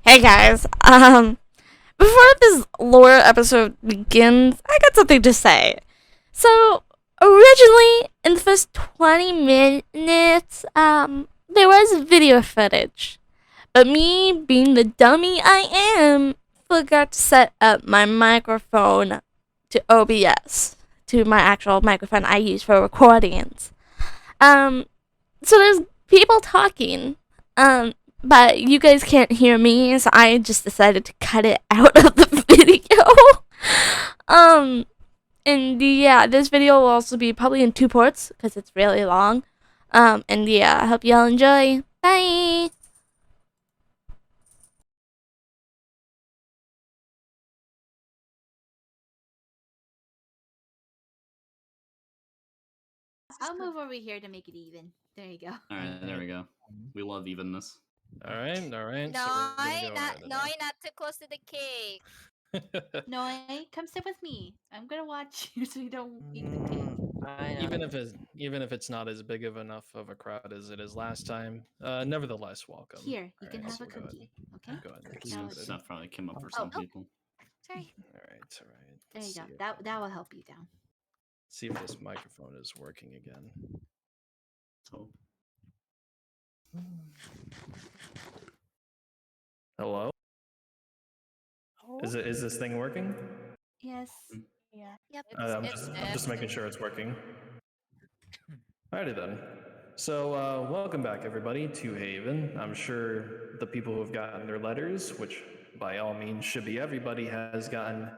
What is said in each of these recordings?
Hey guys, before this lore episode begins, I got something to say. So, originally, in the first 20 minutes, there was video footage. But me, being the dummy I am, forgot to set up my microphone to OBS, to my actual microphone I use for recordings. Um, so there's people talking, but you guys can't hear me, so I just decided to cut it out of the video. um, and yeah, this video will also be probably in two parts because it's really long. And yeah, I hope y'all enjoy. Bye. I'll move over here to make it even. There you go. All right, there we go. We love evenness. All right. So we're gonna go Not too close to the cake. Noi, come sit with me. I'm gonna watch you so you don't eat the cake. even if it's not as big of enough of a crowd as it is last time, nevertheless, welcome. Here, you can Alright, have so a cookie. Okay. Go ahead. That This was- stuff probably came up for some people. Sorry. All right. There you Let's go. see That will help you down. see if this microphone is working again. So Hello. Is this thing working? Yes. Yep. I'm just making sure it's working. Alrighty then. So welcome back everybody to Haven. I'm sure the people who have gotten their letters, which by all means should be everybody, has gotten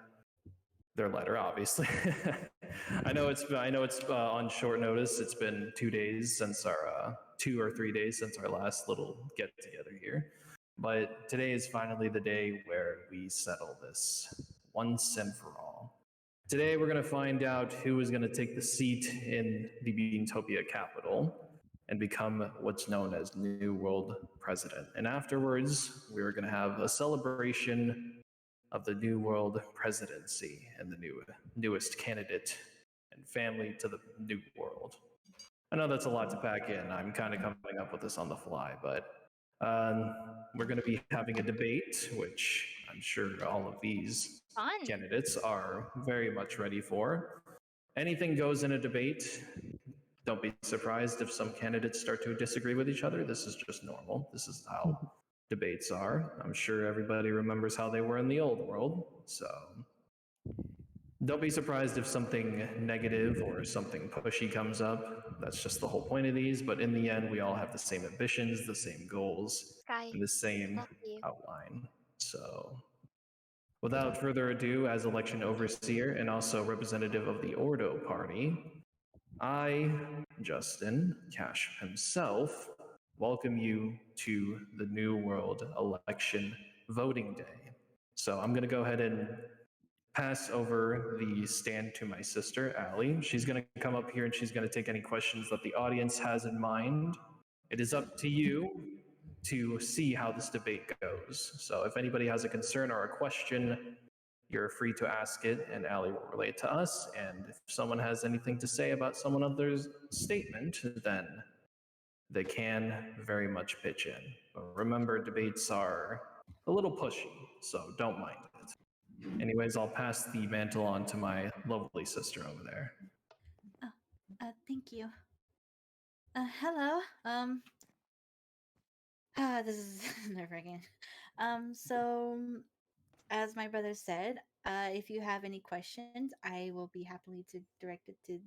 their letter. Obviously, I know it's on short notice. It's been 2 days since our 2 or 3 days since our last little get together here. But today is finally the day where we settle this once and for all. Today, we're going to find out who is going to take the seat in the Beantopia capital and become what's known as New World President. And afterwards, we're going to have a celebration of the New World Presidency and the newest candidate and family to the New World. I know that's a lot to pack in. I'm kind of coming up with this on the fly, but we're going to be having a debate, which I'm sure all of these Fun. candidates are very much ready for. Anything goes in a debate. Don't be surprised if some candidates start to disagree with each other. This is just normal. This is how debates are. I'm sure everybody remembers how they were in the old world. So don't be surprised if something negative or something pushy comes up. That's just the whole point of these. But in the end, we all have the same ambitions, the same goals, Sky. and the same Love you. outline. So, without further ado, as election overseer and also representative of the Ordo Party, I, Justin Cash himself, welcome you to the New World Election Voting Day. So I'm going to go ahead and pass over the stand to my sister, Allie. She's going to come up here and she's going to take any questions that the audience has in mind. It is up to you to see how this debate goes. So if anybody has a concern or a question, you're free to ask it, and Allie will relay it to us. And if someone has anything to say about someone else's statement, then they can very much pitch in. But remember, debates are a little pushy, so don't mind it. Anyways, I'll pass the mantle on to my lovely sister over there. Thank you. Hello. This is nerve-wracking. So as my brother said, if you have any questions, I will be happily to direct it to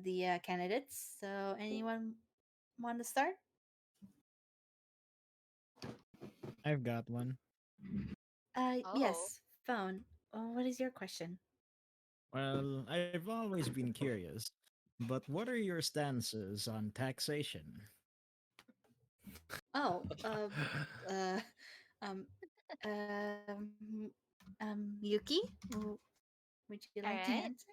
the candidates. So anyone want to start? I've got one. Yes, phone. What is your question? Well, I've always been curious, but what are your stances on taxation? Oh, uh, um, um, Yuki, would you like to Alright. answer?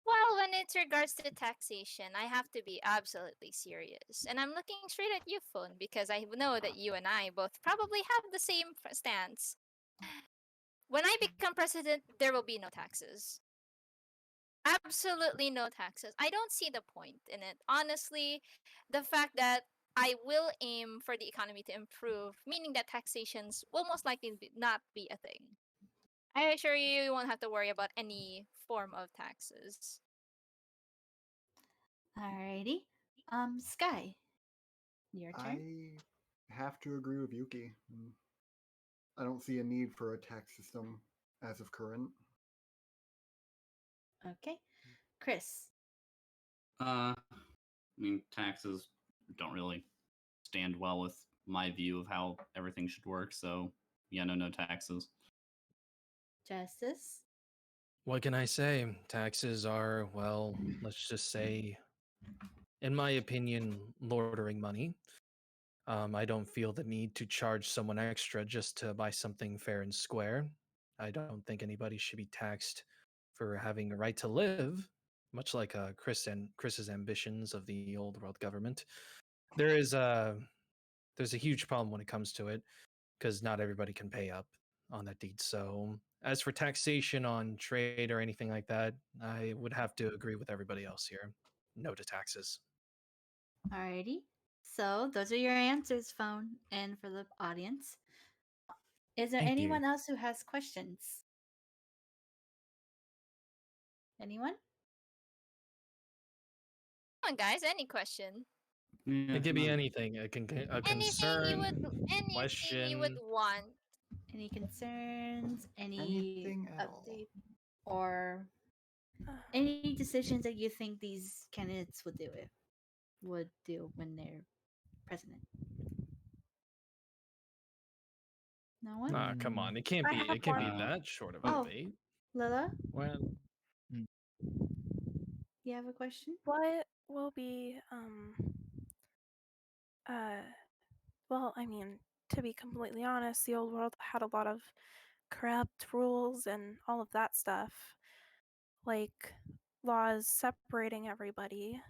Well, when it regards to taxation, I have to be absolutely serious. And I'm looking straight at you, Phone, because I know that you and I both probably have the same stance. When I become president, there will be no taxes. Absolutely no taxes. I don't see the point in it. Honestly, the fact that I will aim for the economy to improve, meaning that taxations will most likely not be a thing. I assure you, you won't have to worry about any form of taxes. Alrighty. Sky, your turn. I have to agree with Yuki. I don't see a need for a tax system as of current. Okay. Chris. I mean, taxes don't really stand well with my view of how everything should work. So yeah, no taxes. Justice. What can I say? Taxes are, well, let's just say, in my opinion, laundering money. I don't feel the need to charge someone extra just to buy something fair and square. I don't think anybody should be taxed for having a right to live, much like Chris's ambitions of the old world government. There's a huge problem when it comes to it because not everybody can pay up on that deed. So as for taxation on trade or anything like that, I would have to agree with everybody else here. No to taxes. Alrighty. So those are your answers, phone, and for the audience. Is there Thank you. anyone else who has questions? Anyone? Come on, guys, any question? Yeah, It could be no. anything. A Anything concern, anything you would question. want. Any concerns? Any Anything at all. update? Or any decisions that you think these candidates would do when they're president? No one? Ah, come on. It can't I be. have It can't be one. that short of a Oh. debate. Lila, Well, you have a question? what will be well, I mean, to be completely honest, the old world had a lot of corrupt rules and all of that stuff, like laws separating everybody.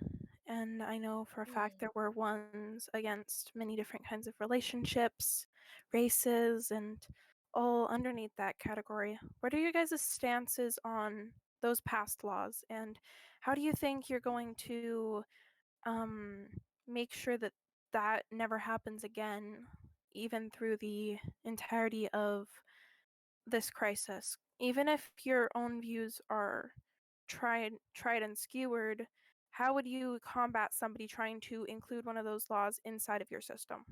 And I know for a fact there were ones against many different kinds of relationships, races, and all underneath that category. What are your guys' stances on those past laws, and how do you think you're going to make sure that that never happens again, even through the entirety of this crisis? Even if your own views are tried and skewered, how would you combat somebody trying to include one of those laws inside of your system?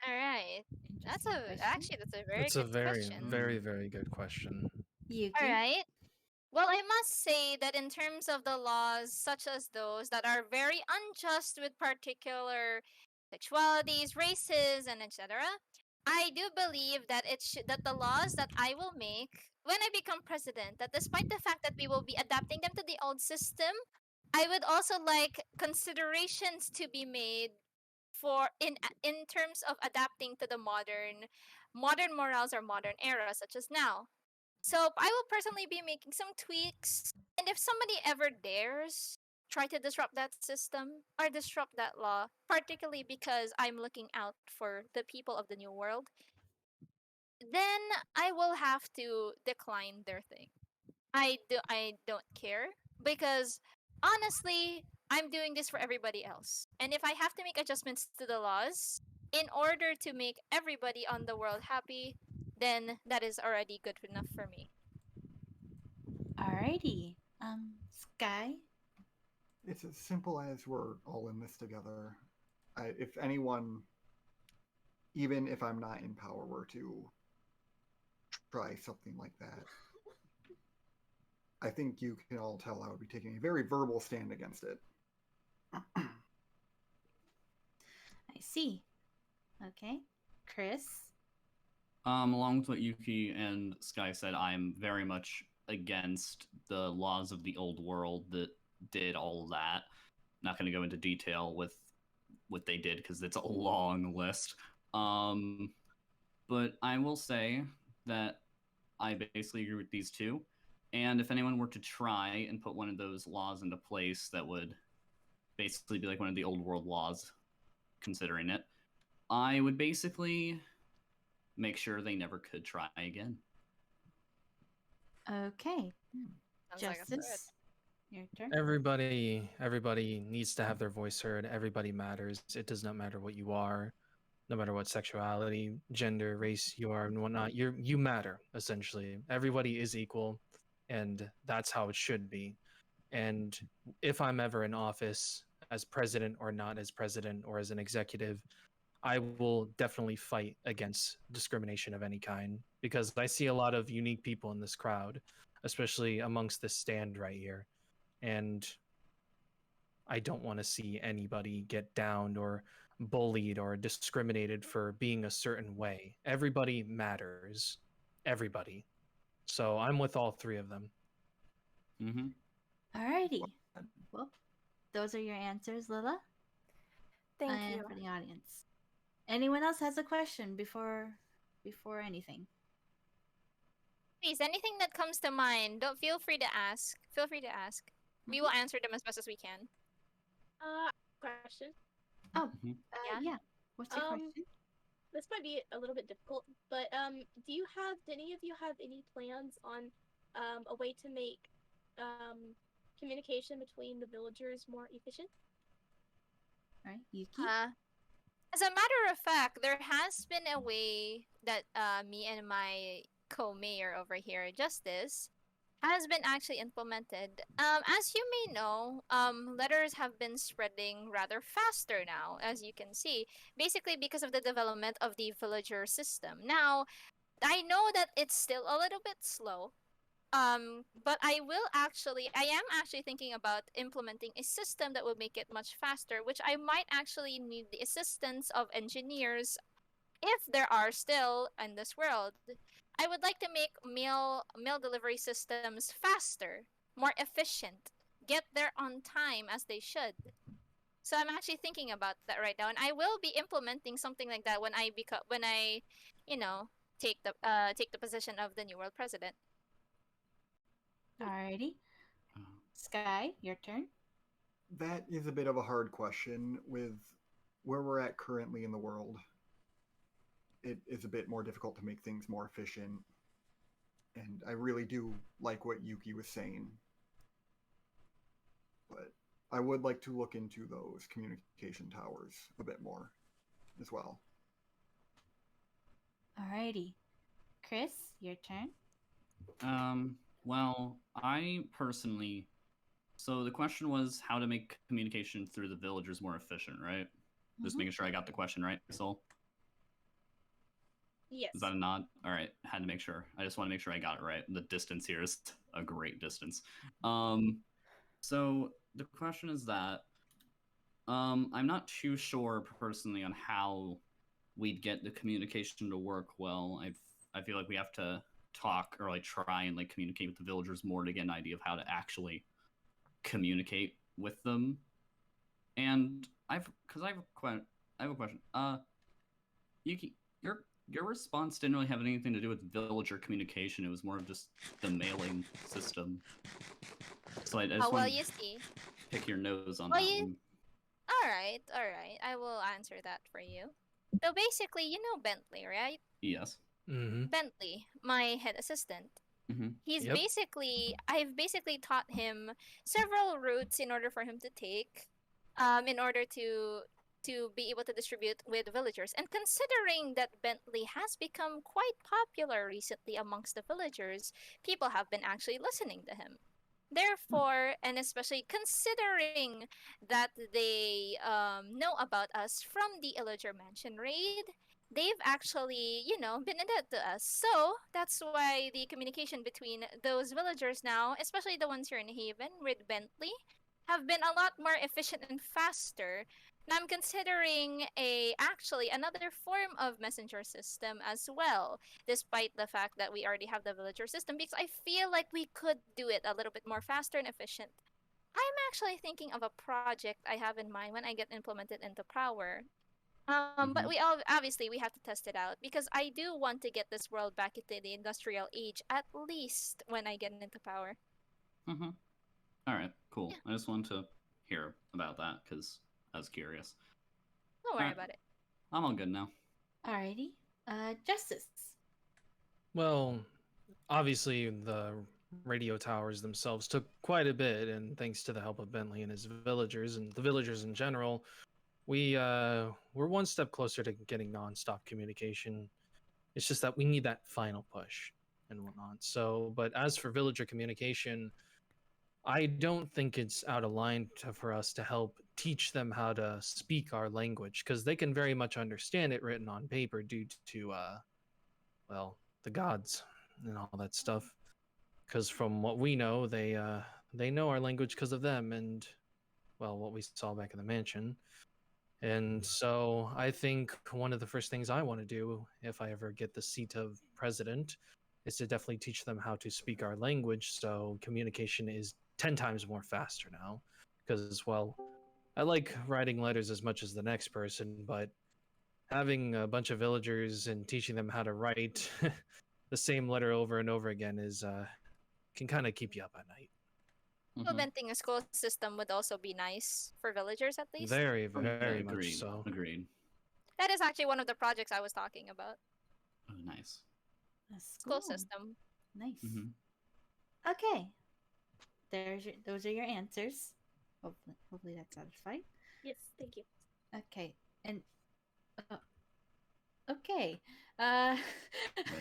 All right. That's Interesting a question. actually that's a very It's a good very, question. very, very good question. Yuki. All right. Well, I must say that in terms of the laws such as those that are very unjust with particular sexualities, races, and etc., I do believe that that the laws that I will make when I become president, that despite the fact that we will be adapting them to the old system, I would also like considerations to be made for in terms of adapting to the modern morals or modern era such as now. So I will personally be making some tweaks, and if somebody ever dares try to disrupt that system or disrupt that law, particularly because I'm looking out for the people of the new world, then I will have to decline their thing. I don't care because honestly, I'm doing this for everybody else. And if I have to make adjustments to the laws in order to make everybody on the world happy, then that is already good enough for me. Alrighty. Sky. It's as simple as we're all in this together. If anyone, even if I'm not in power, were to try something like that, I think you can all tell I would be taking a very verbal stand against it. I see. Okay. Chris. Along with what Yuki and Sky said, I'm very much against the laws of the old world that did all of that. Not going to go into detail with what they did because it's a long list. But I will say that I basically agree with these two. And if anyone were to try and put one of those laws into place that would basically be like one of the old world laws, considering it, I would basically make sure they never could try again. Okay. Sounds like a threat. Justice. your turn. Everybody needs to have their voice heard. Everybody matters. It does not matter what you are, no matter what sexuality, gender, race you are, and whatnot. You matter essentially. Everybody is equal, and that's how it should be. And if I'm ever in office as president or not as president or as an executive, I will definitely fight against discrimination of any kind because I see a lot of unique people in this crowd, especially amongst this stand right here. And I don't want to see anybody get downed or bullied or discriminated for being a certain way. Everybody matters. Everybody. So I'm with all three of them. Mm-hmm. Alrighty. Well, those are your answers, Lila. Thank And you. for the audience. Anyone else has a question before anything? Please, anything that comes to mind, don't feel free to ask. Feel free to ask. We will answer them as best as we can. Question. Oh, Mhm. yeah. What's your Um, question? This might be a little bit difficult, but do any of you have any plans on a way to make communication between the villagers more efficient? All right, Yuki. As a matter of fact, there has been a way that me and my co-mayor over here, Justice, has been actually implemented. As you may know, letters have been spreading rather faster now, as you can see, basically because of the development of the villager system. Now, I know that it's still a little bit slow. But I am actually thinking about implementing a system that will make it much faster, which I might actually need the assistance of engineers if there are still in this world. I would like to make mail delivery systems faster, more efficient, get there on time as they should. So I'm actually thinking about that right now, and I will be implementing something like that when you know, take the position of the new world president. Alrighty. Sky, your turn. That is a bit of a hard question with where we're at currently in the world. It is a bit more difficult to make things more efficient. And I really do like what Yuki was saying. But I would like to look into those communication towers a bit more as well. Alrighty. Chris, your turn. Well, I personally. So the question was how to make communication through the villagers more efficient, right? Just Mhm. making sure I got the question right, Sol. Yes. Is that a nod? All right, had to make sure. I just want to make sure I got it right. The distance here is a great distance. So the question is that I'm not too sure personally on how we'd get the communication to work well. I feel like we have to talk or like try and like communicate with the villagers more to get an idea of how to actually communicate with them. And I have a question. Yuki, your response didn't really have anything to do with villager communication. It was more of just the mailing system. So I just Well, want you to see. pick your nose on Well, that you. one. All right. I will answer that for you. So basically, you know Bentley, right? Yes. Mm-hmm. Bentley, my head assistant. Mm-hmm. Yep. I've basically taught him several routes in order for him to take, in order to be able to distribute with villagers. And considering that Bentley has become quite popular recently amongst the villagers, people have been actually listening to him. Therefore, and especially considering that they know about us from the Illager Mansion raid, they've actually, been in debt to us. So that's why the communication between those villagers now, especially the ones here in Haven with Bentley, have been a lot more efficient and faster. And I'm considering actually another form of messenger system as well, despite the fact that we already have the villager system, because I feel like we could do it a little bit more faster and efficient. I'm actually thinking of a project I have in mind when I get implemented into Power. But obviously we have to test it out because I do want to get this world back into the industrial age at least when I get into Power. Mm-hmm. All right, cool. Yeah. I just wanted to hear about that because I was curious. Don't worry Alright. about it. I'm all good now. Alrighty. Justice. Well, obviously the radio towers themselves took quite a bit, and thanks to the help of Bentley and his villagers and the villagers in general, we're one step closer to getting nonstop communication. It's just that we need that final push and whatnot. So, but as for villager communication, I don't think it's out of line for us to help teach them how to speak our language, because they can very much understand it written on paper due to, well, the gods and all that stuff. Because from what we know, they know our language because of them and, well, what we saw back in the mansion. And so I think one of the first things I want to do if I ever get the seat of president is to definitely teach them how to speak our language, so communication is 10 times more faster now. Because, well, I like writing letters as much as the next person, but having a bunch of villagers and teaching them how to write the same letter over and over again is can kind of keep you up at night. Implementing a school system would also be nice for villagers, at least. Very, very much Agreed. so. Agreed. That is actually one of the projects I was talking about. Oh, nice. A School system. Nice. Mhm. Okay. Those are your answers. Hopefully that satisfied. Yes, thank you. Okay. And okay. Uh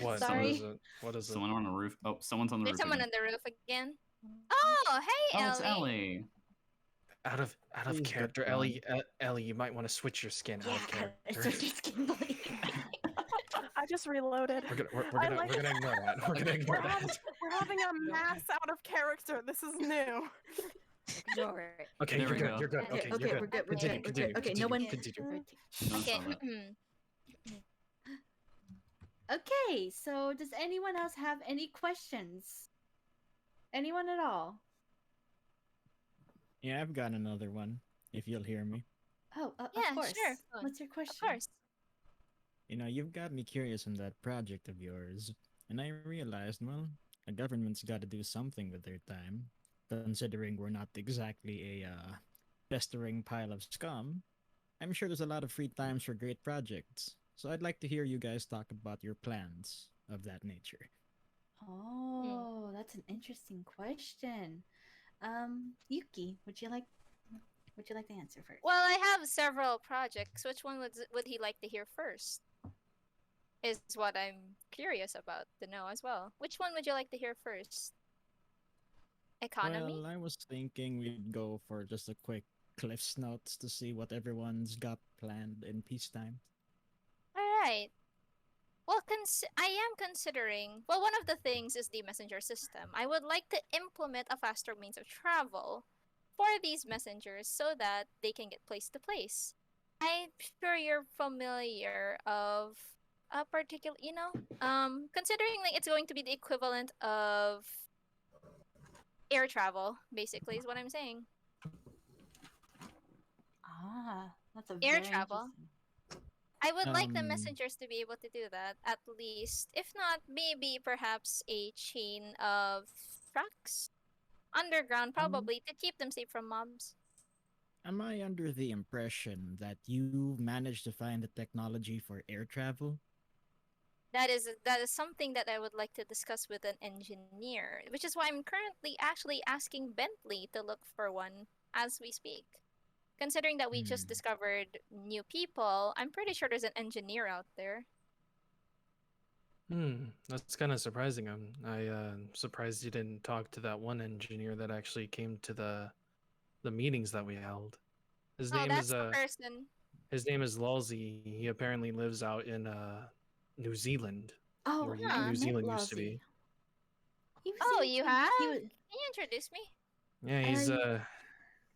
What? sorry. What is it? What is it? Someone on the roof. Oh, someone's on the There's roof. someone again. on the roof again. Oh, hey, Oh, it's Ellie. Ellie. Out of Please character, go Ellie. Ellie, you might want to switch your skin out of character. Switch your skin, believe me. I just reloaded. We're gonna ignore that. We're gonna ignore that. We're having a mass out of character. This is new. Ignore it. Okay, There you're we good. go. You're good. Okay, Okay, you're we're good. We're Continue, good. We're continue, good. Okay, no one. continue. No, Okay. stop it. Okay, so does anyone else have any questions? Anyone at all? Yeah, I've got another one, if you'll hear me. Oh, Yeah, of course. sure. What's your Of question? course. You know, you've got me curious on that project of yours, and I realized, well, a government's got to do something with their time, considering we're not exactly a pestering pile of scum. I'm sure there's a lot of free times for great projects, so I'd like to hear you guys talk about your plans of that nature. Oh, that's an interesting question. Yuki, would you like to answer first? Well, I have several projects. Which one would he like to hear first? Is what I'm curious about to know as well. Which one would you like to hear first? Economy? Well, I was thinking we'd go for just a quick Cliff's Notes to see what everyone's got planned in peacetime. All right. Well, I am considering. Well, one of the things is the messenger system. I would like to implement a faster means of travel for these messengers so that they can get place to place. I'm sure you're familiar of a particular, considering like it's going to be the equivalent of air travel, basically, is what I'm saying. Ah, that's a Air very travel. interesting- I would like the Um, messengers to be able to do that, at least. If not, maybe perhaps a chain of trucks underground, probably, to keep them safe from mobs. Am I under the impression that you managed to find the technology for air travel? That is something that I would like to discuss with an engineer, which is why I'm currently actually asking Bentley to look for one as we speak. Considering that we just discovered new people, I'm pretty sure there's an engineer out there. That's kind of surprising. I'm surprised you didn't talk to that one engineer that actually came to the meetings that we held. His Oh, name that's is the person. his name is Lulzy. He apparently lives out in New Zealand. Oh, where I New met Zealand used to Lozzie. be. He was Oh, in you some- have? He was, Can you introduce me? Yeah,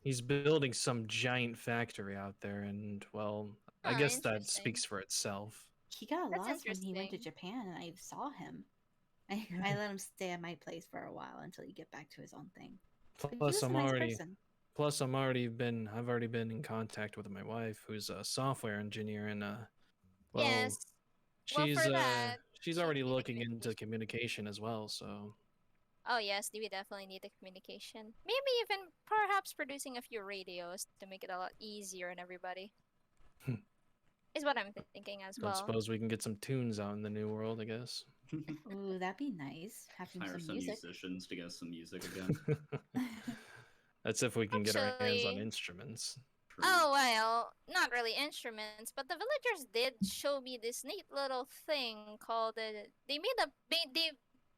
he's building some giant factory out there, and well, I Ah, guess that interesting. speaks for itself. he got That's lost when he went to interesting. Japan, and I saw him. I let him stay at my place for a while until he get back to his own thing. But he was Plus, a nice person. I've already been in contact with my wife, who's a software engineer, and well, Yes. Well, she's for that, she's she already needed looking into communication as well. So Oh yes, we definitely need the communication. Maybe even perhaps producing a few radios to make it a lot easier on everybody. Is what I'm thinking as don't well. suppose we can get some tunes out in the new world, I guess. Ooh, that'd be nice. Having Hire some some music. musicians to get some music again. That's if we can get our hands on Actually, instruments. True. oh well, not really instruments, but the villagers did show me this neat little thing called they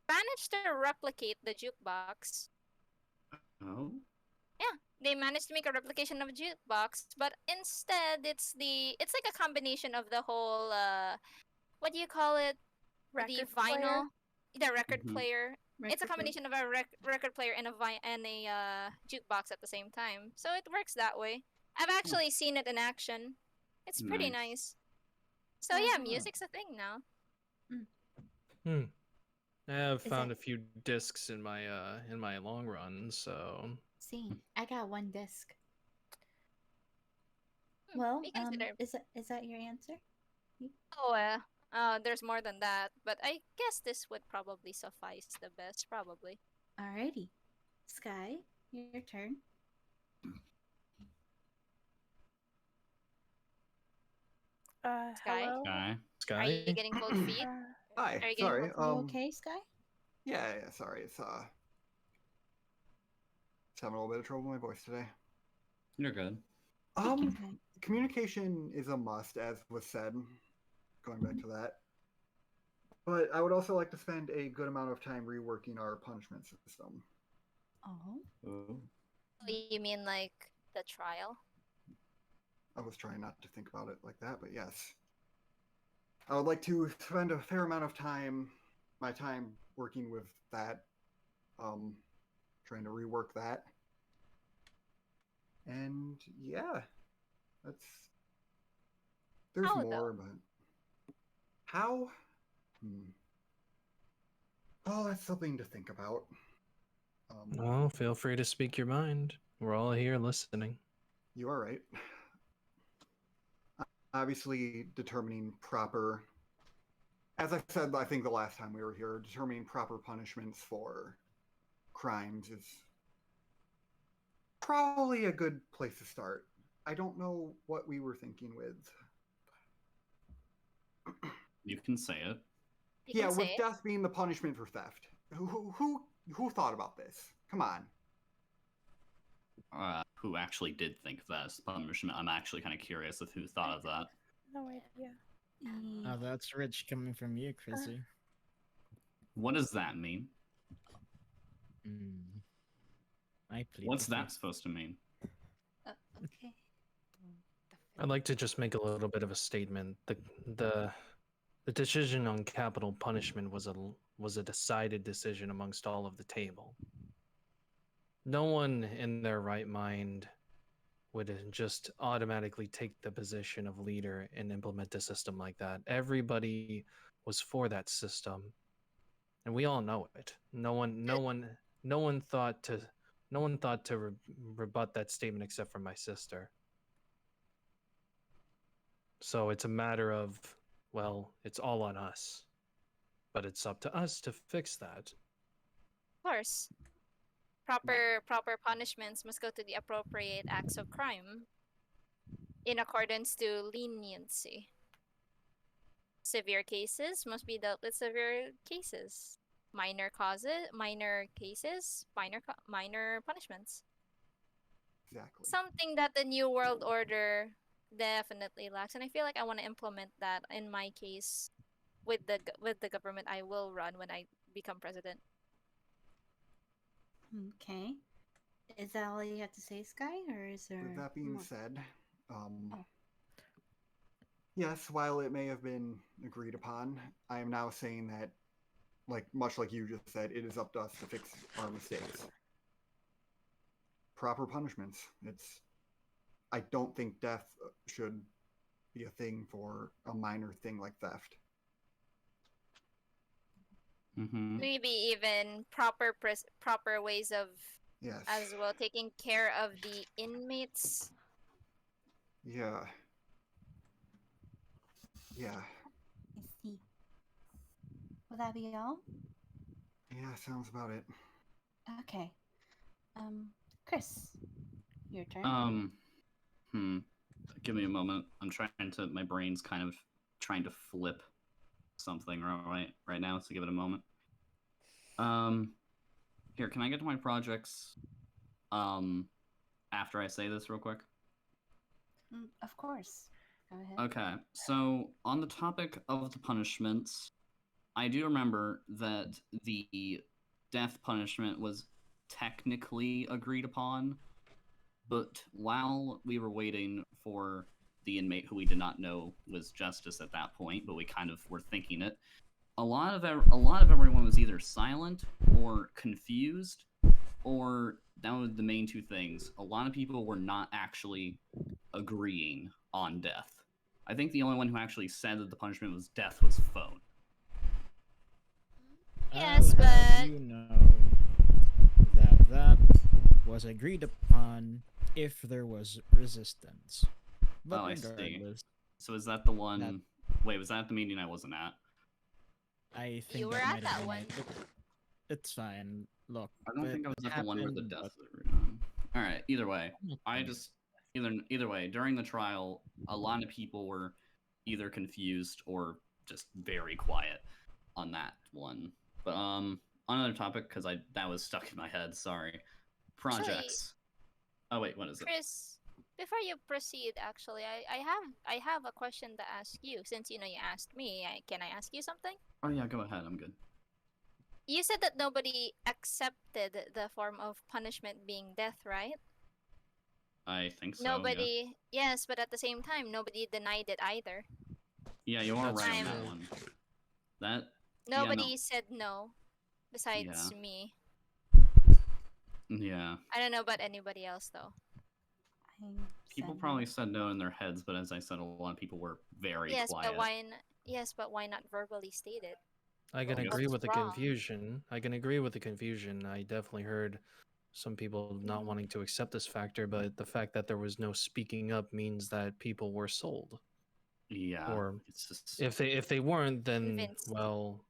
managed to replicate the jukebox. Oh. Yeah, they managed to make a replication of a jukebox, but instead it's like a combination of the whole what do you call it? The Record player. vinyl, the record Mhm. player. It's a Record player. combination of a record player and a jukebox at the same time, so it works that way. I've actually seen it in action. It's pretty Nice. nice. So yeah, Uh-huh. music's a thing now. Hmm. I have Is found that- a few discs in my long run, so See, I got one disc. Hmm, Well, we consider. is that your answer? Oh, there's more than that, but I guess this would probably suffice the best, probably. Alrighty. Sky, your turn. Sky, Hello. Okay. are you Sky. getting cold feet? Hi. Are you getting Sorry. cold? You okay, Sky? Yeah. Sorry. It's having a little bit of trouble with my voice today. You're good. Take your time. Communication is a must, as was said. Going back to that. But I would also like to spend a good amount of time reworking our punishment system. Oh. Oh. Oh, you mean like the trial? I was trying not to think about it like that, but yes. I would like to spend a fair amount of my time working with that, trying to rework that. And yeah, that's. There's How, more, though? but how? Oh, that's something to think about. Well, feel free to speak your mind. We're all here listening. You are right. Obviously, determining proper. As I said, I think the last time we were here, determining proper punishments for crimes is probably a good place to start. I don't know what we were thinking with. You can say it. You Yeah, can with say it. death being the punishment for theft. Who thought about this? Come on. Who actually did think of that as punishment? I'm actually kind of curious of who thought of that. No idea. Oh, that's rich coming from you, Chrissy. What does that mean? I plead What's the that fifth. supposed to mean? Okay. I'd like to just make a little bit of a statement. The decision on capital punishment was a decided decision amongst all of the table. No one in their right mind would just automatically take the position of leader and implement a system like that. Everybody was for that system, and we all know it. No one thought to rebut that statement except for my sister. So it's a matter of, well, it's all on us. But it's up to us to fix that. Of course. Proper punishments must go to the appropriate acts of crime in accordance to leniency. Severe cases must be dealt with severe cases. Minor cases, minor punishments. Exactly. Something that the New World Order definitely lacks, and I feel like I want to implement that in my case with the government I will run when I become president. Okay. Is that all you have to say, Sky, or is there? With that being more? said, Oh. yes, while it may have been agreed upon, I am now saying that, much like you just said, it is up to us to fix our mistakes. Proper punishments. I don't think death should be a thing for a minor thing like theft. Mm-hmm. Maybe even proper ways of Yes. as well taking care of the inmates. Yeah. Yeah. I see. Will that be all? Yeah, sounds about it. Okay. Chris, your turn. Give me a moment. My brain's kind of trying to flip something right now, so give it a moment. Here, can I get to my projects after I say this real quick? Of course. Go ahead. Okay, so on the topic of the punishments, I do remember that the death punishment was technically agreed upon, but while we were waiting for the inmate who we did not know was justice at that point, but we kind of were thinking it, a lot of everyone was either silent or confused, or that was the main two things. A lot of people were not actually agreeing on death. I think the only one who actually said that the punishment was death was Phone. Yes, I'll have but you know that was agreed upon if there was resistance. But Oh, I see. regardless, So is that the one? Wait, was that the meeting I wasn't at? I think You were that at might have that been one. it. It's fine. Look, I don't think I was it at the one where the happened, death but was agreed on. All right. Either way, I'm I okay. just either way during the trial, a lot of people were either confused or just very quiet on that one. But on another topic, because that was stuck in my head. Sorry. Projects. Oh wait, what is it? Chris, before you proceed, actually, I have a question to ask you. Since you asked me, can I ask you something? Oh yeah, go ahead. I'm good. You said that nobody accepted the form of punishment being death, right? I think so. Nobody, yes, but at the same time, nobody denied it either. Yeah, you are That's right on that true. one. That Nobody said no, besides Yeah. me. yeah. I don't know about anybody else though. People probably said no in their heads, but as I said, a lot of people were very Yes, quiet. but why not verbally state it? I can Well, agree what's with the wrong? confusion. I can agree with the confusion. I definitely heard some people not wanting to accept this factor, but the fact that there was no speaking up means that people were sold. Yeah. Or It's just if they weren't, then Convinced. well,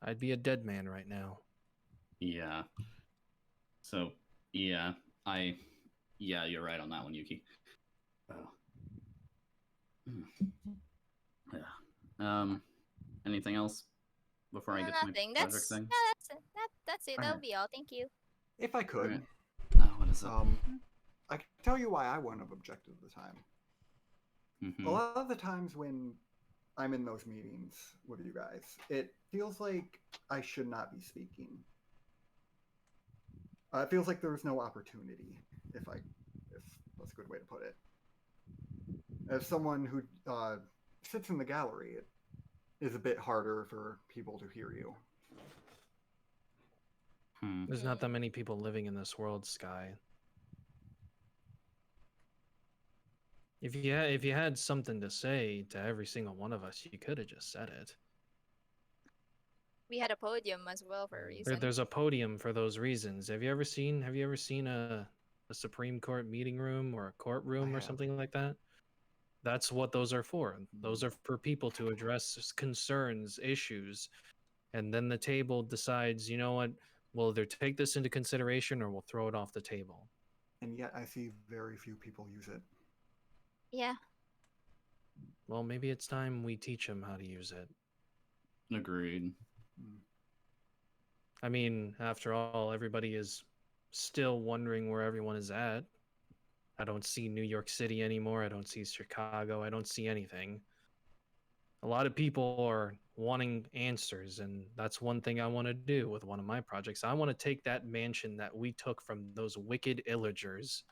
I'd be a dead man right now. yeah. So yeah, you're right on that one, Yuki. Oh. Yeah. Anything else before I No, get to my nothing. project That's thing? no, that's it. That's it. That'll Alright. be all. Thank you. If I could, Alright. What is it? I can tell you why I wouldn't have objected at the time. Mhm. A lot of the times when I'm in those meetings with you guys, it feels like I should not be speaking. It feels like there's no opportunity, if that's a good way to put it. As someone who sits in the gallery, it is a bit harder for people to hear you. There's not that many people living in this world, Sky. If you had something to say to every single one of us, you could have just said it. We had a podium as well for a reason. There's a podium for those reasons. Have you ever seen a Supreme Court meeting room or a courtroom or something like that? That's what those are for. Those are for people to address concerns, issues, and then the table decides, you know what, we'll either take this into consideration or we'll throw it off the table. And yet I see very few people use it. Yeah. Well, maybe it's time we teach them how to use it. Agreed. I mean, after all, everybody is still wondering where everyone is at. I don't see New York City anymore. I don't see Chicago. I don't see anything. A lot of people are wanting answers, and that's one thing I want to do with one of my projects. I want to take that mansion that we took from those wicked illagers,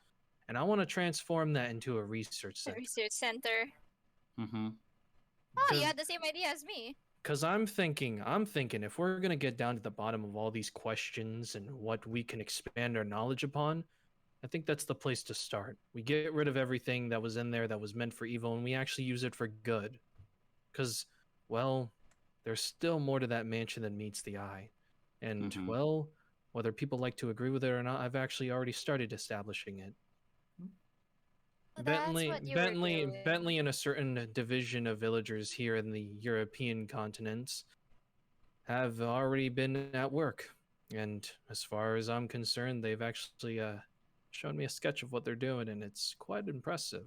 and I want to transform that into a research The center. research center. Mm-hmm. Oh, you had the same idea as me. Because I'm thinking if we're going to get down to the bottom of all these questions and what we can expand our knowledge upon, I think that's the place to start. We get rid of everything that was in there that was meant for evil, and we actually use it for good. Because, well, there's still more to that mansion than meets the eye. And, well, whether people like to agree with it or not, I've actually already started establishing it. Bentley and a certain division of villagers here in the European continents have already been at work. And as far as I'm concerned, they've actually shown me a sketch of what they're doing, and it's quite impressive.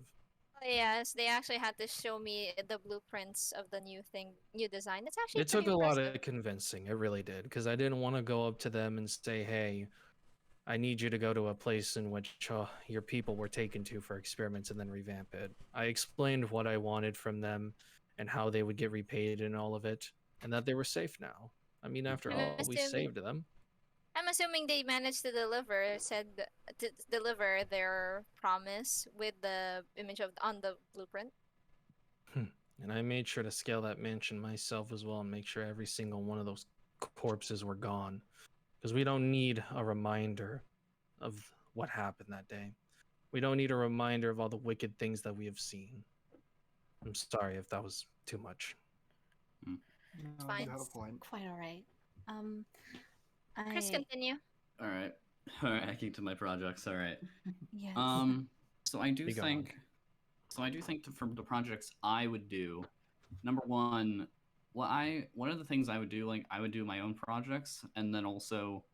Yes, they actually had to show me the blueprints of the new design. It's actually It pretty took a lot impressive. of convincing. It really did, because I didn't want to go up to them and say, "Hey, I need you to go to a place in which your people were taken to for experiments and then revamp it." I explained what I wanted from them and how they would get repaid and all of it, and that they were safe now. I mean, after I'm all, we assuming saved them. I'm assuming they managed to deliver their promise with the image of on the blueprint. And I made sure to scale that mansion myself as well and make sure every single one of those corpses were gone. Because we don't need a reminder of what happened that day. We don't need a reminder of all the wicked things that we have seen. I'm sorry if that was too much. No, Fine. you have a point. Quite all right. Chris, I continue. All right. All right. Hacking to my projects. All right. yes. So I do Be gone. think. So I do think that from the projects I would do, number one, one of the things I would do, like I would do my own projects, and then also,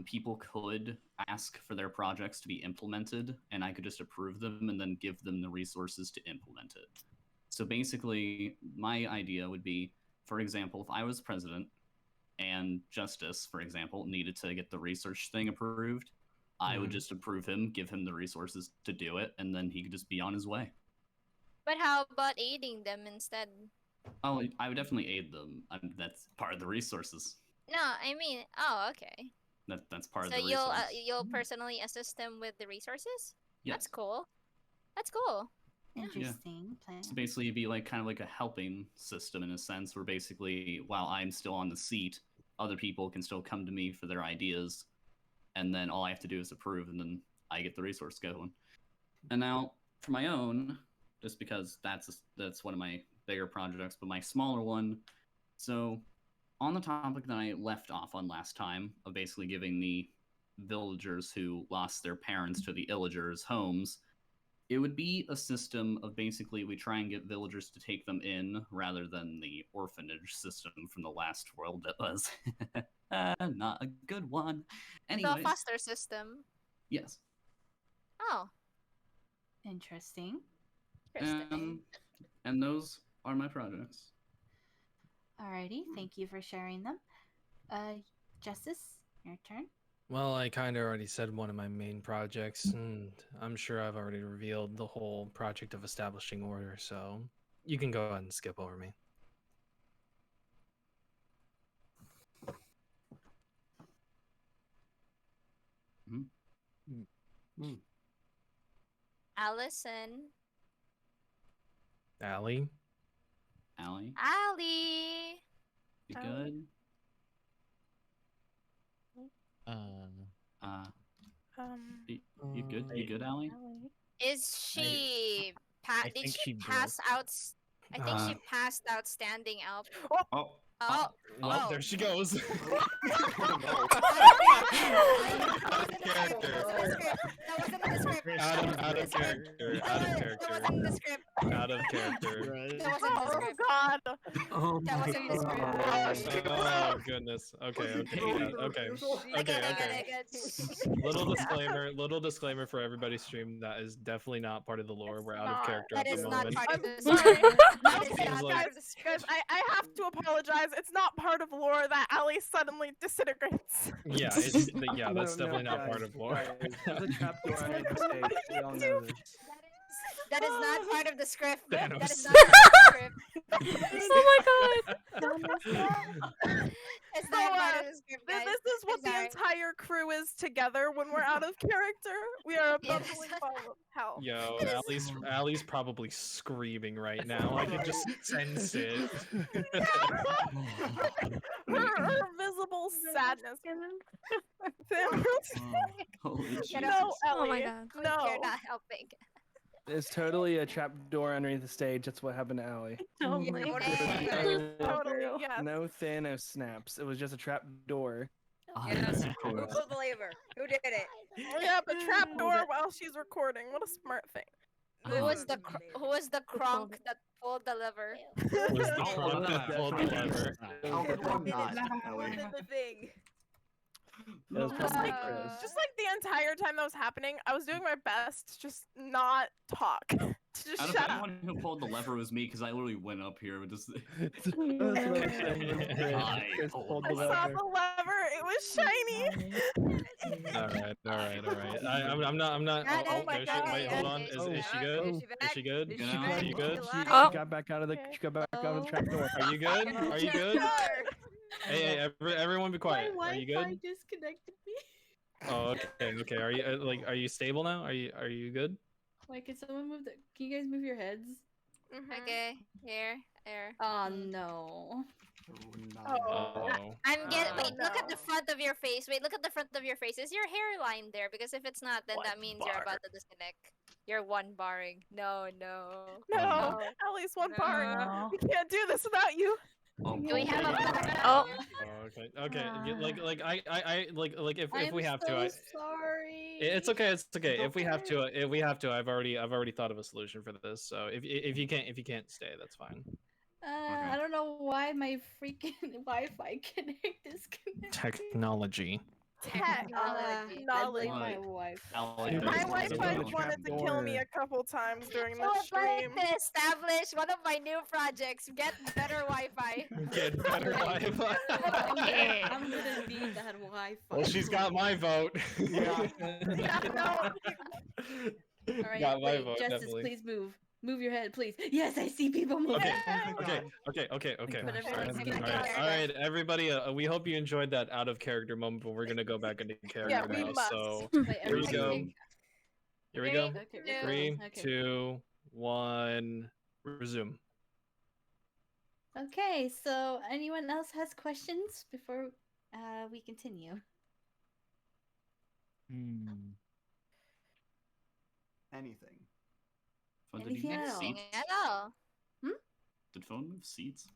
people could ask for their projects to be implemented, and I could just approve them and then give them the resources to implement it. So basically, my idea would be, for example, if I was president and Justice, for example, needed to get the research thing approved, I would Mhm. just approve him, give him the resources to do it, and then he could just be on his way. But how about aiding them instead? Oh, I would definitely aid them. That's part of the resources. No, I mean, oh, okay. That's part So of the you'll resources. you'll personally assist them with the resources? Yes. That's cool. That's cool. Interesting plan. So basically, it'd be like kind of like a helping system in a sense, where basically, while I'm still on the seat, other people can still come to me for their ideas, and then all I have to do is approve, and then I get the resource going. And now for my own, just because that's one of my bigger projects, but my smaller one. So on the topic that I left off on last time of basically giving the villagers who lost their parents to the illagers homes, it would be a system of basically we try and get villagers to take them in rather than the orphanage system from the last world that was not a good one. The Anyways, foster system. yes. Oh, Interesting. interesting. And those are my projects. Alrighty, thank you for sharing them. Justice, your turn. Well, I kind of already said one of my main projects, and I'm sure I've already revealed the whole project of establishing order, so you can go ahead and skip over me. Allison. Allie? Allie, Allie. you Allie? good? You good? You good, Allie? Is she I did think she she pass out I think she Uh. passed out standing up. Oh, Oh, Well, oh. there she goes. That wasn't in the script. Out of character. Out of That wasn't character. in the script. Out of character. Right. That wasn't in the Oh script. God! Oh That my wasn't in the script. Oh goodness. Okay. Okay. Little disclaimer for everybody's stream. That is definitely not part of the lore. It's We're out of not. character That at is the not moment. part of I'm the sorry. script. That is Seems not like- part of the Guys, script. I have to apologize. It's not part of lore that Allie suddenly disintegrates. Yeah, that's definitely not part of lore. There's a trapdoor underneath the stage. We all know this. That is not part of the script. That Thanos. is not part of the script. Oh my god. It's So, not part of the script, guys. This is what I'm the sorry. entire crew is together when we're out of character. We are a Yes. bubbling ball of hell. Yo, Allie's probably screaming right now. I can just sense it. Her visible sadness. Thanos. holy Get shit. up. No, Ellie. Oh my god. No. You're not helping. There's totally a trapdoor underneath the stage. That's what happened to Allie. Oh Yeah, my what god. is Totally, yes. No Thanos snaps. It was just a trapdoor. Yes. Of course. Who's the believer? Who did it? We have a trapdoor while she's recording. What a smart thing. Who was the crunk that pulled the lever? Was the trunk that pulled the lever. Albert, one not, Ellie. the thing. It was Just probably like, Chris. just like the entire time that was happening, I was doing my best to just not talk, to just Out of shut up. anyone who pulled the lever was me because I literally went up here with just. That's what I was saying. Was Chris. I Chris pulled pulled the the I saw lever. the lever. It was shiny. All right. I'm not. Got Oh, it, there she. got Wait, it, hold okay, on. she's Oh, Is she back. good? oh. Is she Is back? she good? Is You she know, back? She you Is she got, alive? Oh. she got back out of the. Okay. She got back out of the trap door. Are you good? Are you good? Hey, everyone, be quiet. My Are you Wi-Fi good? disconnected me. Oh, okay. Are you are you stable now? Are you good? Wait, can someone move the? Can you guys move your heads? Mhm. Okay, here. Oh no. Oh. I'm get. Oh, Wait, look at the no. front of your face. Wait, look at the front of your face. Is your hairline there? Because if it's not, then that means you're about to disconnect. You're one barring. No. No, no. at least one bar. No. We can't do this without you. Oh, Do we have a black? Oh. Okay. Like if I'm we have so to, sorry. it's okay. It's okay. If we have to, I've already thought of a solution for this. So if you can't stay, that's fine. I don't know why my freaking Wi-Fi connect disconnected. Technology. Technology. I blame Knowledge. my Wi-Fi. My Wi-Fi Wi-Fi Open the wanted to trap kill me door. a couple times during I the would like stream. to establish one of my new projects. Get better Wi-Fi. Get better Wi-Fi. I'm gonna need that Wi-Fi. Well, she's got my vote. Yeah. All right, got my wait, vote, Justice, definitely. please move. Move your head, please. Yes, I see people moving. Okay, Thank okay, God. okay. But All everyone's right, getting all right, everybody. We hope you enjoyed that out of character moment, but we're gonna go back into character Yeah, we now. must. So Wait, here we everyone's go. getting- Here we go. Okay, Yeah. 3, okay. 2, 1. Resume. Okay, so anyone else has questions before we continue? Anything. Fun, did Anything you move at all? Anything seats? at all. Did phone move seats?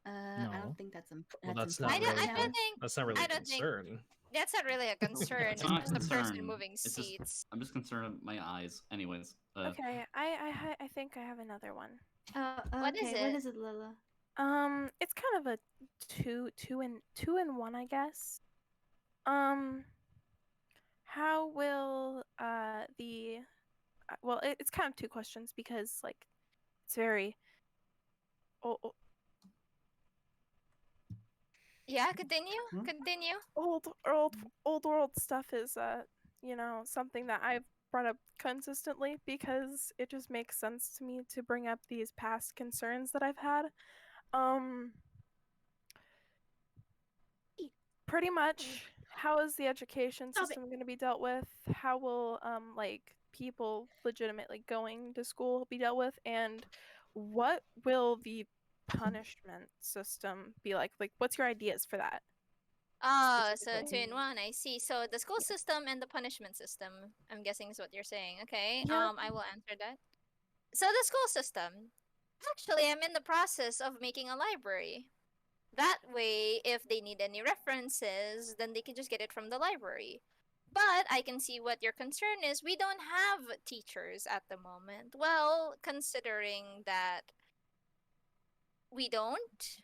I No. don't think that's Well, that's that's not I important don't. really. I now. don't think. That's not really I a don't think concern. that's not really a concern. It's It's not a just a person concern. moving It's just- seats. I'm just concerned with my eyes. Anyways. Okay, I think I have another one. What is Okay, what it? is it, Lila? It's kind of a two in one, I guess. How will well, it's kind of two questions because like it's very Yeah, continue. Hmm? Continue. old world stuff is something that I've brought up consistently because it just makes sense to me to bring up these past concerns that I've had. Pretty much, how is the education Stop it. system going to be dealt with? How will like people legitimately going to school be dealt with? And what will the punishment system be like? Like, what's your ideas for that? Oh, so specifically? 2 in 1. I see. So the school system and the punishment system. I'm guessing is what you're saying. Okay. Yeah. I will answer that. So the school system. Actually, I'm in the process of making a library. That way, if they need any references, then they can just get it from the library. But I can see what your concern is. We don't have teachers at the moment. Well, considering that we don't,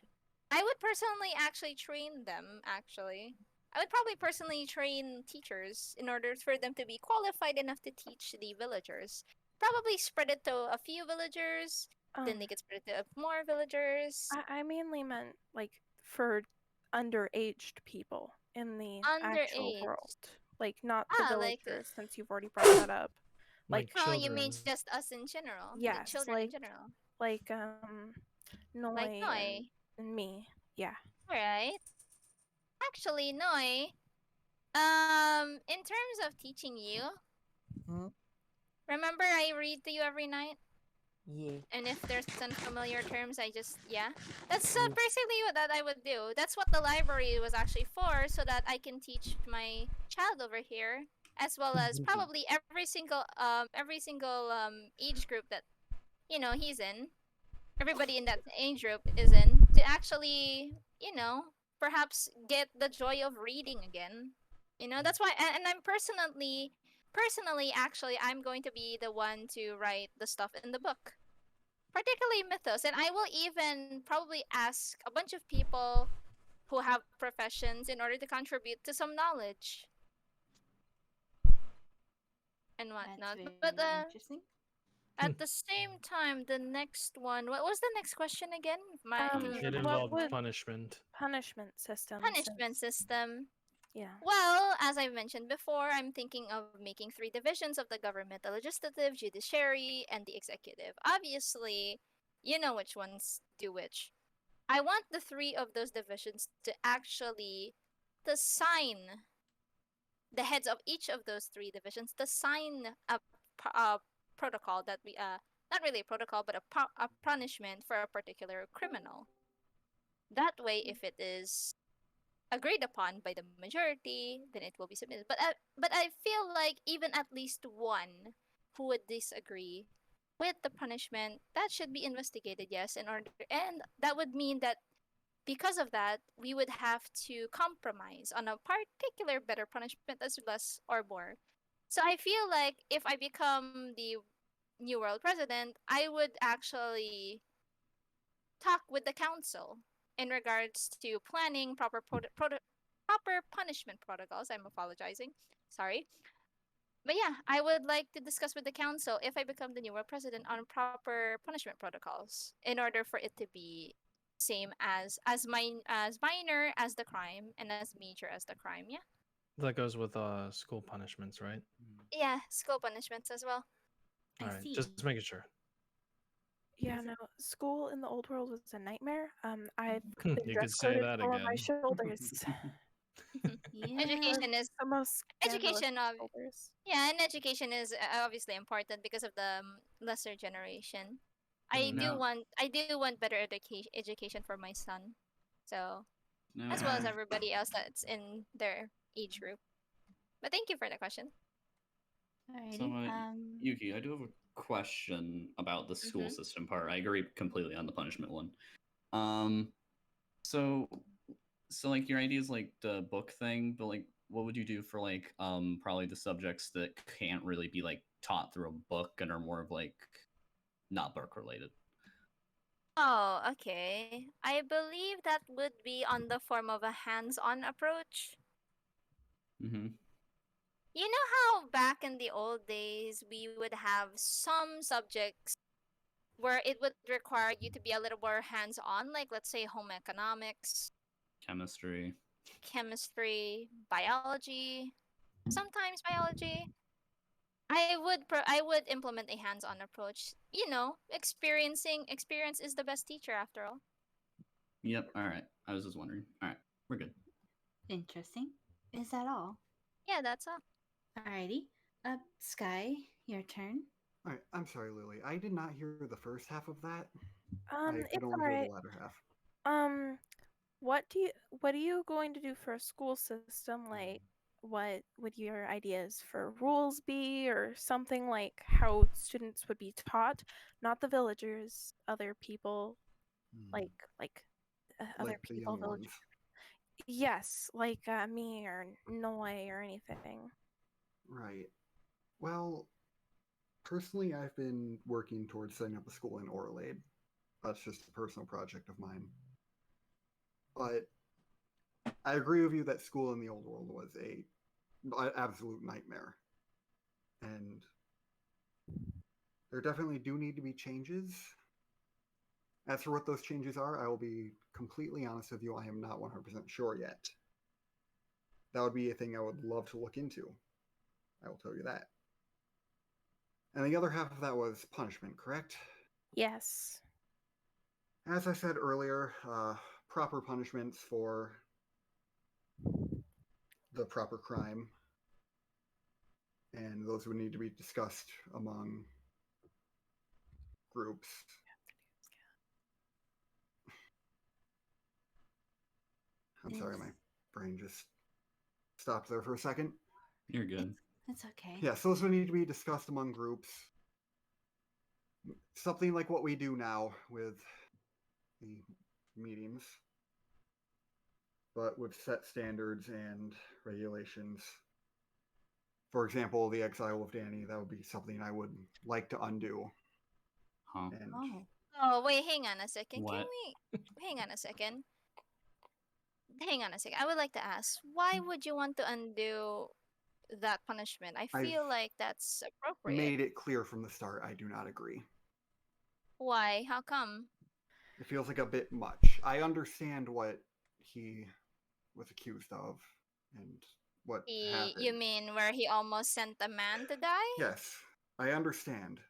I would personally actually train them, actually. I would probably personally train teachers in order for them to be qualified enough to teach the villagers. Probably spread it to a few villagers, then they could spread it to more villagers. I mainly meant like for underaged people in the actual Underage. world, like not the Like villagers, since you've already brought that up. Like oh, you mean children. just us in general? Like Yes, children in like general. like Noi, Like Noi. and me. Yeah. Alright. Actually, Noi, in terms of teaching you, Hmm? remember I read to you every night? Yeah. And if there's unfamiliar terms, I just, yeah. That's basically what that I would do. That's what the library was actually for, so that I can teach my child over here, as well as probably every single age group that, he's in. Everybody in that age group is in, to actually, perhaps get the joy of reading again. That's why, and I'm personally, actually, I'm going to be the one to write the stuff in the book, particularly mythos, and I will even probably ask a bunch of people who have professions in order to contribute to some knowledge and whatnot. That's But very interesting. at the same time, the next one, what was the next question again? My It What involved would punishment. punishment system? punishment Since system. yeah. Well, as I mentioned before, I'm thinking of making 3 divisions of the government: the legislative, judiciary, and the executive. Obviously, you know which ones do which. I want the 3 of those divisions to actually to sign the heads of each of those 3 divisions to sign a protocol that we not really a protocol but a punishment for a particular criminal. That way, if it is agreed upon by the majority, then it will be submitted. But I feel like even at least one who would disagree with the punishment, that should be investigated, yes, in order, and that would mean that because of that, we would have to compromise on a particular better punishment as less or more. So I feel like if I become the New World president, I would actually talk with the council in regards to planning proper punishment protocols. I'm apologizing. Sorry. But yeah, I would like to discuss with the council if I become the new world president on proper punishment protocols in order for it to be same as minor as the crime and as major as the crime. Yeah. That goes with school punishments, right? Yeah, school punishments as well. All I right, see. just making sure. Yeah, no. School in the old world was a nightmare. I've You been could dress say coded that all on my again. shoulders. Yeah. Education is The most scandalous education of shoulders. yeah, and education is obviously important because of the lesser generation. Now, I do want better education for my son. So, as well as now, everybody else that's in their age group. But thank you for the question. so, Alrighty. Yuki, I do have a question about the school Mhm. system part. I agree completely on the punishment one. Um, so, like your idea is like the book thing, but like, what would you do for like, probably the subjects that can't really be like taught through a book and are more of like not book related? Oh, okay. I believe that would be on the form of a hands-on approach. Mm-hmm. You know how back in the old days we would have some subjects where it would require you to be a little more hands-on, like let's say home economics, Chemistry. chemistry, biology, sometimes biology. I would implement a hands-on approach. You know, experience is the best teacher after all. Yep. All right. I was just wondering. All right, we're good. Interesting. Is that all? Yeah, that's all. Alrighty. Sky, your turn. All right, I'm sorry, Lily. I did not hear the first half of that. I could It's only hear the alright. latter half. What are you going to do for a school system? Like, what would your ideas for rules be, or something like how students would be taught? Not the villagers, other people, like other Like the people, young villagers. ones. Yes, like me or Noi or anything. Right. Well, personally, I've been working towards setting up a school in Orlade. That's just a personal project of mine. But I agree with you that school in the old world was an absolute nightmare. And there definitely do need to be changes. As for what those changes are, I will be completely honest with you, I am not 100% sure yet. That would be a thing I would love to look into. I will tell you that. And the other half of that was punishment, correct? Yes. As I said earlier, proper punishments for the proper crime, and those would need to be discussed among groups. I'm sorry, my brain just stopped there for a second. You're good. It's okay. Yeah, so those would need to be discussed among groups. Something like what we do now with the meetings, but with set standards and regulations. For example, the exile of Danny, that would be something I would like to undo. Huh? And Oh. Oh, wait, hang on a second. What? Hang on a second. hang on a second. I would like to ask, why would you want to undo that punishment? I I've feel like that's appropriate. made it clear from the start I do not agree. Why? How come? It feels like a bit much. I understand what he was accused of and what happened. You mean where he almost sent a man to die? Yes, I understand.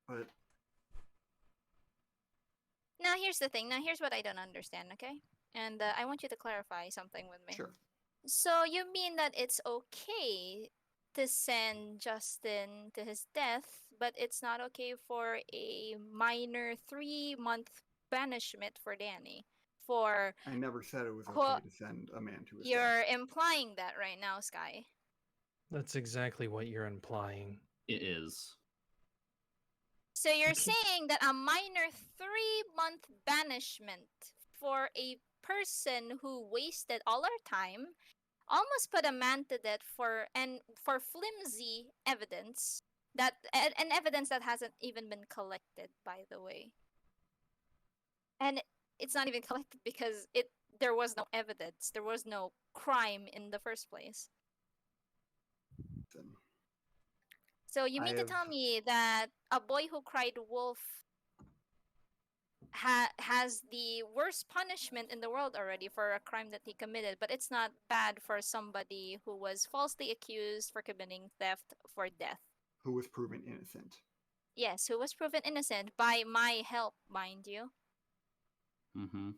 But Now here's the thing. Now here's what I don't understand, okay? And I want you to clarify something with me. sure. So you mean that it's okay to send Justin to his death, but it's not okay for a minor 3-month banishment for Danny? For I never said it was co- okay to send a man to his death. you're implying that right now, Sky. That's exactly what you're implying. It is. So you're saying that a minor 3-month banishment for a person who wasted all our time, almost put a man to death for flimsy evidence and evidence that hasn't even been collected, by the way. And it's not even collected because there was no evidence. There was no crime in the first place. Listen, So you mean to tell me that a boy who cried wolf has the worst punishment in the world already for a crime that he committed, but it's not bad for somebody who was falsely accused for committing theft for death? who was proven innocent? Yes, who was proven innocent by my help, mind you. Mm-hmm.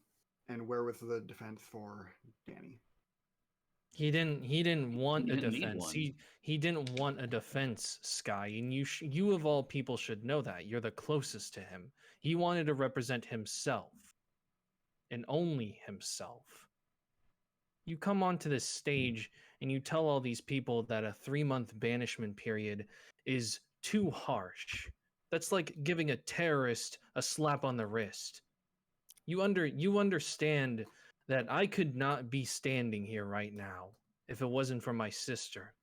And where was the defense for Danny? He didn't want He a didn't need defense. one. He didn't want a defense, Sky, and you of all people should know that. You're the closest to him. He wanted to represent himself and only himself. You come onto this stage and you tell all these people that a 3-month banishment period is too harsh. That's like giving a terrorist a slap on the wrist. You understand that I could not be standing here right now if it wasn't for my sister.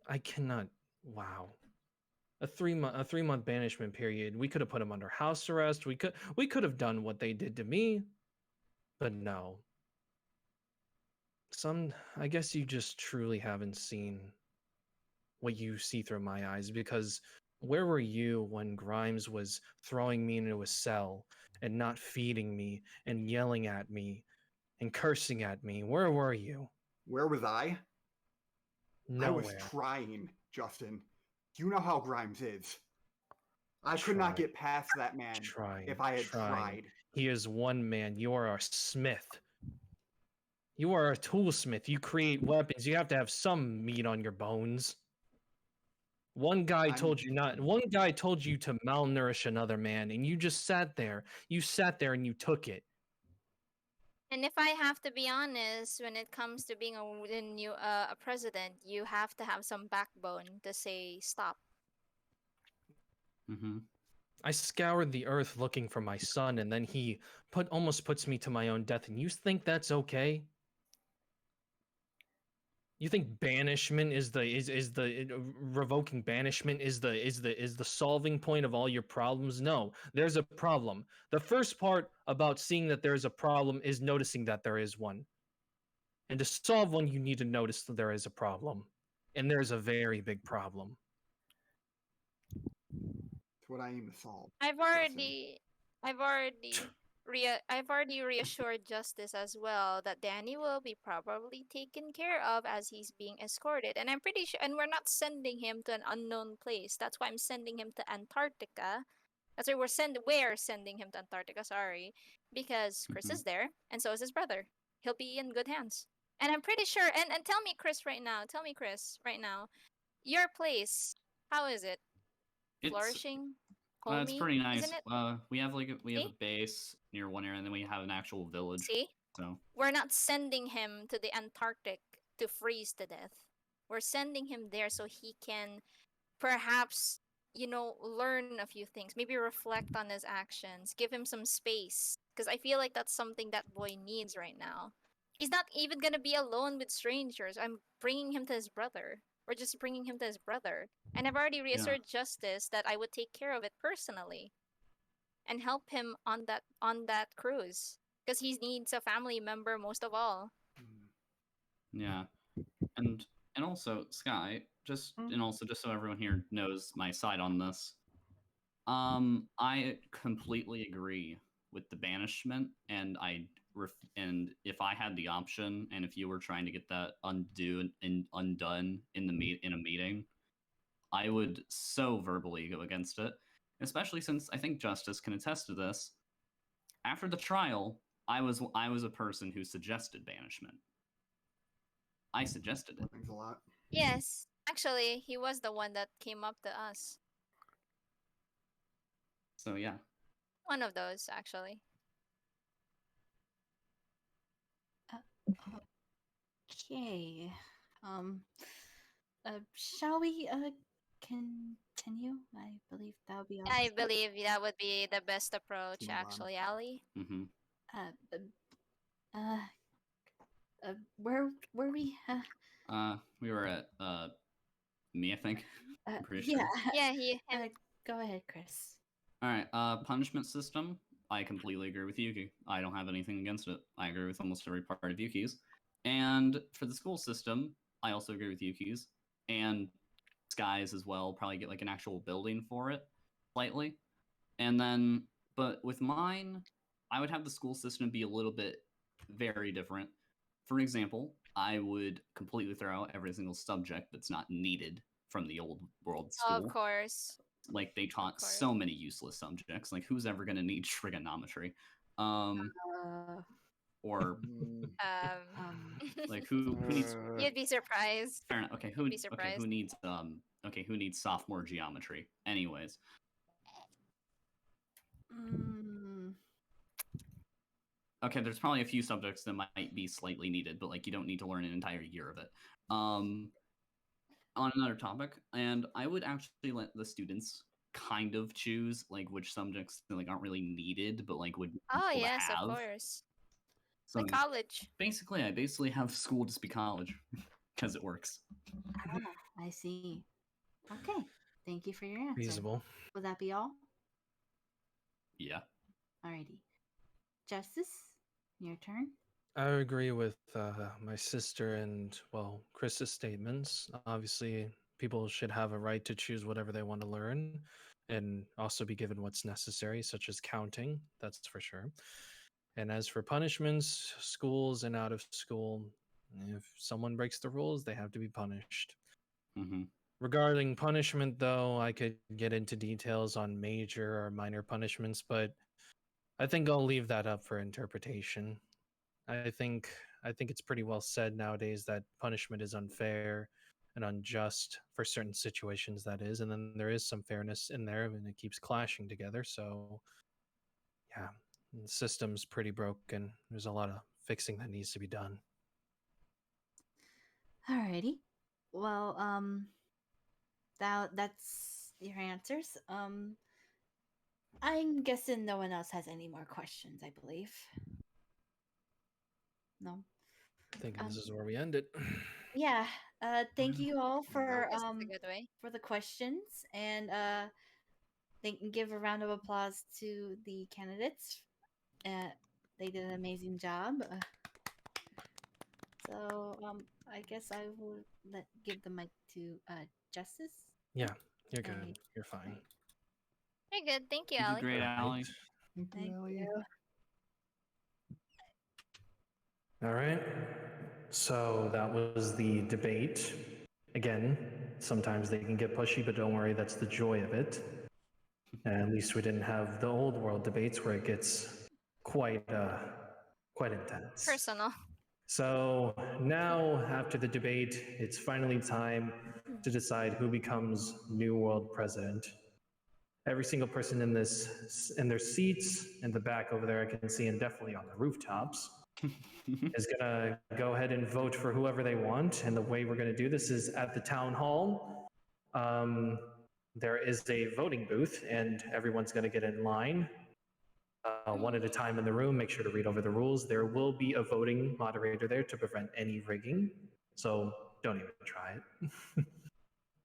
I cannot. Wow. A 3-month banishment period. We could have put him under house arrest. We could have done what they did to me. But no. I guess you just truly haven't seen what you see through my eyes, because where were you when Grimes was throwing me into a cell and not feeding me and yelling at me and cursing at me? Where were you? Where was I? Nowhere. I was trying, Justin. You know how Grimes is. I could not get past that man if I had tried. He is one man. You are a smith. You are a toolsmith. You create weapons. You have to have some meat on your bones. One guy told you to malnourish another man, and you just sat there. You sat there and you took it. And if I have to be honest, when it comes to being a president, you have to have some backbone to say stop. Mm-hmm. I scoured the earth looking for my son, and then he almost puts me to my own death. And you think that's okay? You think banishment is revoking banishment is the solving point of all your problems? No, there's a problem. The first part about seeing that there's a problem is noticing that there is one. And to solve one, you need to notice that there is a problem. And there's a very big problem. It's what I aim to solve. I've already reassured Justice as well that Danny will be probably taken care of as he's being escorted, and I'm pretty sure. And we're not sending him to an unknown place. That's why I'm sending him to Antarctica. That's why we're sending him to Antarctica. Sorry, because Chris is there, and so is his brother. He'll be in good hands. And I'm pretty sure. And tell me, Chris, right now. Tell me, Chris, right now. Your place, how is it? Flourishing? Homey, it's pretty nice. isn't it? We have a base near one area, and then we have an actual village. See? So We're not sending him to the Antarctic to freeze to death. We're sending him there so he can perhaps, learn a few things. Maybe reflect on his actions. Give him some space. Because I feel like that's something that boy needs right now. He's not even going to be alone with strangers. I'm bringing him to his brother. We're just bringing him to his brother. And I've already reassured Justice that I would take care of it personally. and help him on that cruise because he needs a family member most of all. Yeah, and also Sky, just so everyone here knows my side on this. I completely agree with the banishment, and and if I had the option, and if you were trying to get that undone in in a meeting, I would so verbally go against it. Especially since I think Justice can attest to this. After the trial, I was a person who suggested banishment. I suggested it. Thanks a lot. Yes, actually, he was the one that came up to us. So yeah. One of those, actually. Okay. Um. Shall we continue? I believe that would be all. I believe that would be the best approach, move on. actually, Ali. Mm-hmm. Uh. Uh. Where were we? We were at me, I think. I'm pretty Yeah. sure. Yeah, him. Go ahead, Chris. All right. Punishment system. I completely agree with Yuki. I don't have anything against it. I agree with almost every part of Yuki's. And for the school system, I also agree with Yuki's. And Sky's as well. Probably get like an actual building for it, slightly. And then, but with mine, I would have the school system be a little bit very different. For example, I would completely throw out every single subject that's not needed from the old world school. Of course. Like they taught so many useless subjects. Like who's ever going to need trigonometry? Or like who needs? You'd be surprised. Fair enough. Okay, who needs sophomore geometry? Anyways. Okay, there's probably a few subjects that might be slightly needed, but like you don't need to learn an entire year of it. On another topic, and I would actually let the students kind of choose like which subjects like aren't really needed, but like would yes, have. of course. So like college. Basically, I have school just be college because it works. I see. Okay, thank you for your answer. Feasible. Would that be all? Yeah. Alrighty. Justice, your turn. I agree with my sister and, well, Chris's statements. Obviously, people should have a right to choose whatever they want to learn and also be given what's necessary, such as counting. That's for sure. And as for punishments, schools and out of school, if someone breaks the rules, they have to be punished. Mm-hmm. Regarding punishment, though, I could get into details on major or minor punishments, but I think I'll leave that up for interpretation. I think it's pretty well said nowadays that punishment is unfair and unjust for certain situations, that is, and then there is some fairness in there and it keeps clashing together. So yeah, the system's pretty broken. There's a lot of fixing that needs to be done. Alrighty. Well, that's your answers. I'm guessing no one else has any more questions, I believe. No. I think this is where we end it. Yeah. Thank you all for This is a good way. for the questions, and give a round of applause to the candidates. They did an amazing job. So I guess I will give the mic to Justice. Yeah, you're good. You're fine. You're good. Thank you, You Ali. did great, Ali. Thank you. All right. So that was the debate. Again, sometimes they can get pushy, but don't worry, that's the joy of it. And at least we didn't have the old world debates where it gets quite intense. Personal. So now, after the debate, it's finally time to decide who becomes New World President. Every single person in their seats in the back over there, I can see, and definitely on the rooftops, is gonna go ahead and vote for whoever they want. And the way we're gonna do this is at the town hall. There is a voting booth, and everyone's gonna get in line. One at a time in the room. Make sure to read over the rules. There will be a voting moderator there to prevent any rigging, so don't even try it.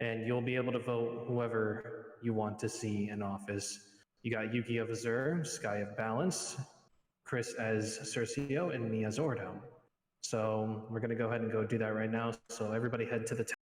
And you'll be able to vote whoever you want to see in office. You got Yuki of Azure, Sky of Balance, Chris as Cercio, and me as Ordo. So we're going to go ahead and go do that right now. So everybody head to the